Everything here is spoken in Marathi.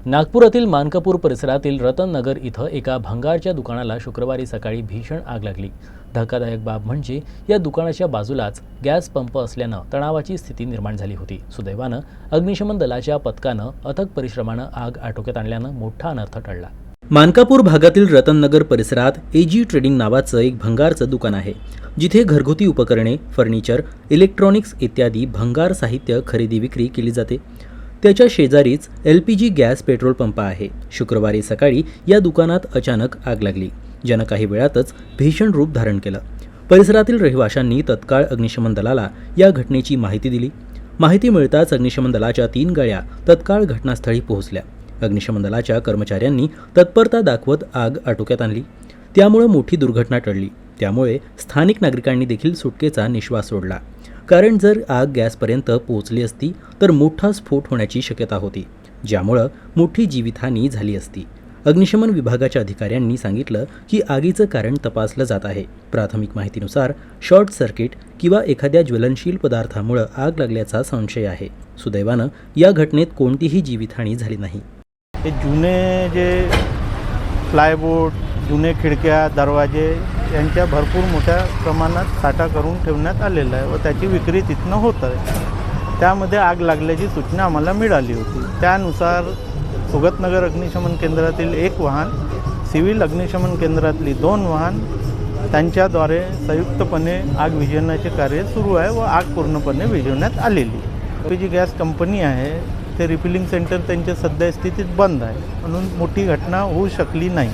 नागपुरातील मानकापूर परिसरातील रतननगर इथं एका भंगारच्या दुकानाला शुक्रवारी सकाळी भीषण आग लागली। धक्कादायक बाब म्हणजे या दुकानाच्या बाजूलाच गॅस पंप असल्यानं तणावाची स्थिती निर्माण झाली होती। सुदैवानं अग्निशमन दलाच्या पथकानं अथक परिश्रमानं आग आटोक्यात आणल्यानं मोठा अनर्थ टळला। मानकापूर भागातील रतननगर परिसरात एजी ट्रेडिंग नावाचं एक भंगारचं दुकान आहे, जिथे घरगुती उपकरणे, फर्निचर, इलेक्ट्रॉनिक्स इत्यादी भंगार साहित्य खरेदी विक्री केली जाते। त्याच्या शेजारीच LPG गॅस पेट्रोल पंप आहे। शुक्रवारी सकाळी या दुकानात अचानक आग लागली, ज्यानं काही वेळातच भीषण रूप धारण केलं। परिसरातील रहिवाशांनी तत्काळ अग्निशमन दलाला या घटनेची माहिती दिली। माहिती मिळताच अग्निशमन दलाच्या 3 गाड्या तत्काळ घटनास्थळी पोहोचल्या। अग्निशमन दलाच्या कर्मचाऱ्यांनी तत्परता दाखवत आग आटोक्यात आणली, त्यामुळे मोठी दुर्घटना टळली। त्यामुळे स्थानिक नागरिकांनी देखील सुटकेचा निश्वास सोडला, कारण जर आग गॅसपर्यंत पोहोचली असती तर मोठा स्फोट होण्याची शक्यता होती, ज्यामुळे मोठी जीवितहानी झाली असती। अग्निशमन विभागाच्या अधिकाऱ्यांनी सांगितलं की आगीचं कारण तपासलं जात आहे। प्राथमिक माहितीनुसार शॉर्ट सर्किट किंवा एखाद्या ज्वलनशील पदार्थामुळे आग लागल्याचा संशय आहे। सुदैवानं या घटनेत कोणतीही जीवितहानी झाली नाही। हे जुने जे प्लायबोर्ड, जुने खिडक्या, दरवाजे यांच्या भरपूर मोठ्या प्रमाणात साठा करून ठेवण्यात आलेला आहे व त्याची विक्री तिथनं होत आहे। त्यामध्ये आग लागल्याची सूचना आम्हाला मिळाली होती। त्यानुसार सुगतनगर अग्निशमन केंद्रातील 1 वाहन, सिव्हिल अग्निशमन केंद्रातली 2 वाहन त्यांच्याद्वारे संयुक्तपणे आग विझवण्याचे कार्य सुरू आहे व आग पूर्णपणे विझवण्यात आलेली। LPG गॅस कंपनी आहे, ते रिफिलिंग सेंटर त्यांच्या सध्या स्थितीत बंद आहे, म्हणून मोठी घटना होऊ शकली नाही।